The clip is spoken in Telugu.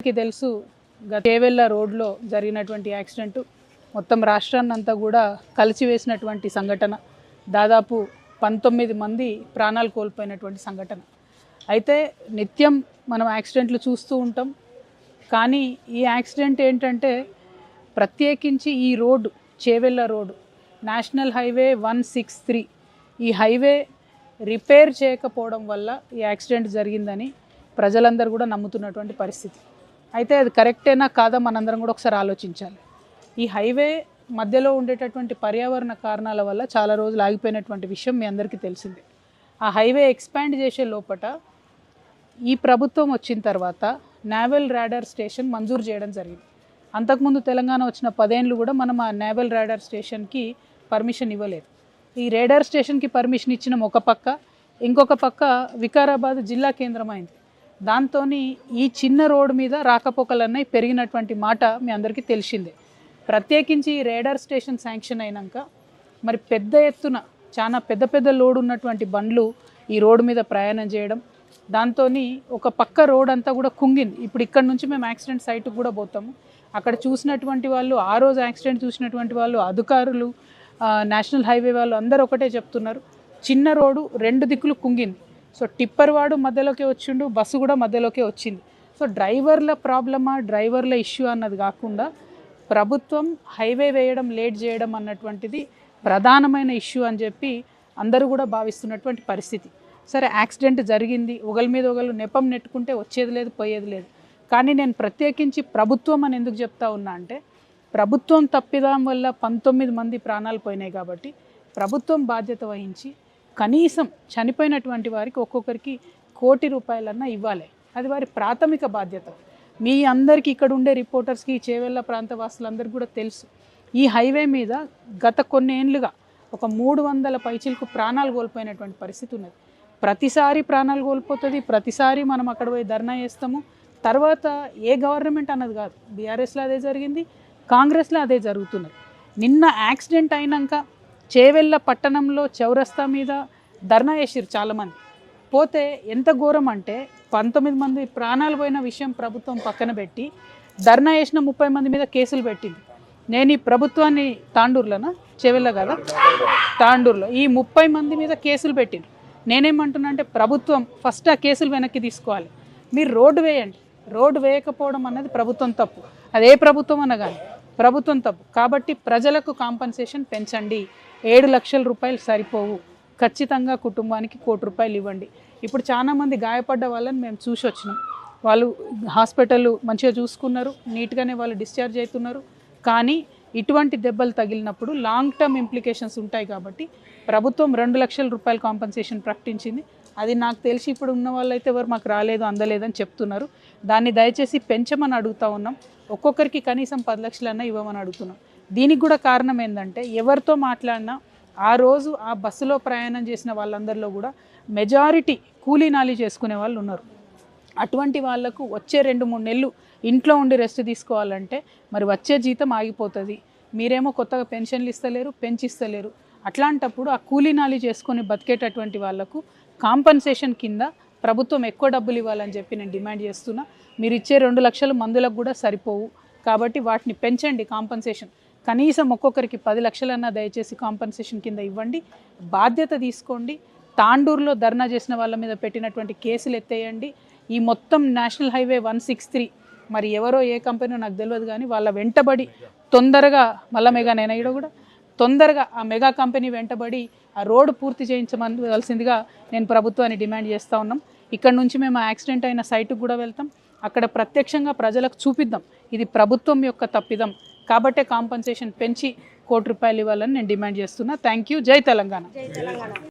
అందరికీ తెలుసు చేవెళ్ళ రోడ్లో జరిగినటువంటి యాక్సిడెంట్ మొత్తం రాష్ట్రాన్ని అంతా కూడా కలిసివేసినటువంటి సంఘటన. దాదాపు 19 మంది ప్రాణాలు కోల్పోయినటువంటి సంఘటన. అయితే నిత్యం మనం యాక్సిడెంట్లు చూస్తూ ఉంటాం. కానీ ఈ యాక్సిడెంట్ ఏంటంటే ప్రత్యేకించి ఈ road Chevella road national highway 163 ఈ హైవే రిపేర్ చేయకపోవడం వల్ల ఈ యాక్సిడెంట్ జరిగిందని ప్రజలందరూ కూడా నమ్ముతున్నటువంటి పరిస్థితి. అయితే అది కరెక్టేనా కాదా మనందరం కూడా ఒకసారి ఆలోచించాలి. ఈ హైవే మధ్యలో ఉండేటటువంటి పర్యావరణ కారణాల వల్ల చాలా రోజులు ఆగిపోయినటువంటి విషయం మీ అందరికీ తెలిసిందే. ఆ హైవే ఎక్స్పాండ్ చేసే లోపట ఈ ప్రభుత్వం వచ్చిన తర్వాత నేవల్ రాడార్ స్టేషన్ మంజూరు చేయడం జరిగింది. అంతకుముందు తెలంగాణ వచ్చిన 10 ఏళ్ళు కూడా మనం ఆ నేవల్ రాడార్ స్టేషన్కి పర్మిషన్ ఇవ్వలేదు. ఈ రేడార్ స్టేషన్కి పర్మిషన్ ఇచ్చిన ఒక పక్క, ఇంకొక పక్క వికారాబాద్ జిల్లా కేంద్రం అయింది. దాంతో ఈ చిన్న రోడ్డు మీద రాకపోకలన్నీ పెరిగినటువంటి మాట మీ అందరికీ తెలిసిందే. ప్రత్యేకించి ఈ రేడార్ స్టేషన్ శాంక్షన్ అయినాక మరి పెద్ద ఎత్తున చాలా పెద్ద లోడ్ ఉన్నటువంటి బండ్లు ఈ రోడ్డు మీద ప్రయాణం చేయడం, దాంతో ఒక పక్క రోడ్ అంతా కూడా కుంగింది. ఇప్పుడు ఇక్కడ నుంచి మేము యాక్సిడెంట్ సైట్కి కూడా పోతాము. అక్కడ చూసినటువంటి వాళ్ళు, ఆ రోజు యాక్సిడెంట్ చూసినటువంటి వాళ్ళు, అధికారులు, నేషనల్ హైవే వాళ్ళు అందరూ ఒకటే చెప్తున్నారు, చిన్న రోడ్డు 2 దిక్కులు కుంగింది. సో టిప్పర్ వాడు మధ్యలోకే వచ్చిండు, బస్సు కూడా మధ్యలోకే వచ్చింది. సో డ్రైవర్ల ప్రాబ్లమా, డ్రైవర్ల ఇష్యూ అన్నది కాకుండా ప్రభుత్వం హైవే వేయడం లేట్ చేయడం అన్నటువంటిది ప్రధానమైన ఇష్యూ అని చెప్పి అందరూ కూడా భావిస్తున్నటువంటి పరిస్థితి. సరే యాక్సిడెంట్ జరిగింది, ఒకరి మీద ఒకరు నెపం నెట్టుకుంటే వచ్చేది లేదు, పోయేది లేదు. కానీ నేను ప్రత్యేకించి ప్రభుత్వం అని ఎందుకు చెప్తా ఉన్నా అంటే ప్రభుత్వం తప్పిదం వల్ల 19 మంది ప్రాణాలు పోయినాయి కాబట్టి ప్రభుత్వం బాధ్యత వహించి కనీసం చనిపోయినటువంటి వారికి ఒక్కొక్కరికి ₹1,00,00,000 ఇవ్వాలి. అది వారి ప్రాథమిక బాధ్యత. మీ అందరికీ ఇక్కడ ఉండే రిపోర్టర్స్కి, చేవెళ్ళ ప్రాంత వాసులందరికీ కూడా తెలుసు, ఈ హైవే మీద గత కొన్ని ఏళ్ళుగా ఒక 300 పైచిలకు ప్రాణాలు కోల్పోయినటువంటి పరిస్థితి ఉన్నది. ప్రతిసారి ప్రాణాలు కోల్పోతుంది, ప్రతిసారి మనం అక్కడ పోయి ధర్నా చేస్తాము. తర్వాత ఏ గవర్నమెంట్ అన్నది కాదు, బీఆర్ఎస్లో అదే జరిగింది, కాంగ్రెస్లో అదే జరుగుతున్నది. నిన్న యాక్సిడెంట్ అయినాక చేవెళ్ళ పట్టణంలో చౌరస్తా మీద ధర్నా చేసిరు చాలామంది. పోతే ఎంత ఘోరం అంటే 19 మంది ప్రాణాలు పోయిన విషయం ప్రభుత్వం పక్కన పెట్టి ధర్నా చేసిన 30 మంది మీద కేసులు పెట్టింది. నేను ఈ ప్రభుత్వాన్ని తాండూరులోనా, చేవెళ్ళ కదా, తాండూరులో ఈ 30 మంది మీద కేసులు పెట్టింది. నేనేమంటున్నా అంటే ప్రభుత్వం ఫస్ట్ ఆ కేసులు వెనక్కి తీసుకోవాలి. మీరు రోడ్డు వేయండి, రోడ్డు వేయకపోవడం అన్నది ప్రభుత్వం తప్పు, అదే ప్రభుత్వం అన్న కానీ ప్రభుత్వం తప్పు. కాబట్టి ప్రజలకు కాంపన్సేషన్ పెంచండి. 7 లక్షల రూపాయలు సరిపోవు, ఖచ్చితంగా కుటుంబానికి ₹1,00,00,000 ఇవ్వండి. ఇప్పుడు చాలామంది గాయపడ్డ వాళ్ళని మేము చూసి వచ్చినాం. వాళ్ళు హాస్పిటల్ మంచిగా చూసుకున్నారు, నీట్గానే వాళ్ళు డిశ్చార్జ్ అవుతున్నారు. కానీ ఇటువంటి దెబ్బలు తగిలినప్పుడు లాంగ్ టర్మ్ ఇంప్లికేషన్స్ ఉంటాయి. కాబట్టి ప్రభుత్వం ₹2 లక్షల కాంపన్సేషన్ ప్రకటించింది. అది నాకు తెలిసి ఇప్పుడు ఉన్న వాళ్ళైతే ఎవరు మాకు రాలేదు, అందలేదని చెప్తున్నారు. దాన్ని దయచేసి పెంచమని అడుగుతూ ఉన్నాం. ఒక్కొక్కరికి కనీసం 10 లక్షలన్నా ఇవ్వమని అడుగుతున్నాం. దీనికి కూడా కారణం ఏంటంటే ఎవరితో మాట్లాడినా ఆ రోజు ఆ బస్సులో ప్రయాణం చేసిన వాళ్ళందరిలో కూడా మెజారిటీ కూలీ నాలి చేసుకునే వాళ్ళు ఉన్నారు. అటువంటి వాళ్లకు వచ్చే 2-3 నెలలు ఇంట్లో ఉండి రెస్ట్ తీసుకోవాలంటే మరి వచ్చే జీతం ఆగిపోతుంది. మీరేమో కొత్తగా పెన్షన్లు ఇస్తలేరు, పెంచిస్తలేరు. అట్లాంటప్పుడు ఆ కూలీ నాలి చేసుకొని బతికేటటువంటి వాళ్లకు కాంపన్సేషన్ కింద ప్రభుత్వం ఎక్కువ డబ్బులు ఇవ్వాలని చెప్పి నేను డిమాండ్ చేస్తున్నా. మీరు ఇచ్చే 2 లక్షలు మందులకు కూడా సరిపోవు. కాబట్టి వాటిని పెంచండి కాంపన్సేషన్. కనీసం ఒక్కొక్కరికి 10 లక్షలన్నా దయచేసి కాంపన్సేషన్ కింద ఇవ్వండి. బాధ్యత తీసుకోండి. తాండూరులో ధర్నా చేసిన వాళ్ళ మీద పెట్టినటువంటి కేసులు ఎత్తేయండి. ఈ మొత్తం నేషనల్ హైవే 163 మరి ఎవరో ఏ కంపెనీ నాకు తెలియదు కానీ వాళ్ళ వెంటబడి తొందరగా మళ్ళా మెగా నేనైనా కూడా తొందరగా ఆ మెగా కంపెనీ వెంటబడి ఆ రోడ్డు పూర్తి చేయించవలసిందిగా నేను ప్రభుత్వాన్ని డిమాండ్ చేస్తూ ఉన్నాం. ఇక్కడ నుంచి మేము యాక్సిడెంట్ అయిన సైటుకు కూడా వెళ్తాం. అక్కడ ప్రత్యక్షంగా ప్రజలకు చూపిద్దాం ఇది ప్రభుత్వం యొక్క తప్పిదం కాబట్టే కాంపన్సేషన్ పెంచి ₹1,00,00,000 ఇవ్వాలని నేను డిమాండ్ చేస్తున్నా. Thank you. జై తెలంగాణ.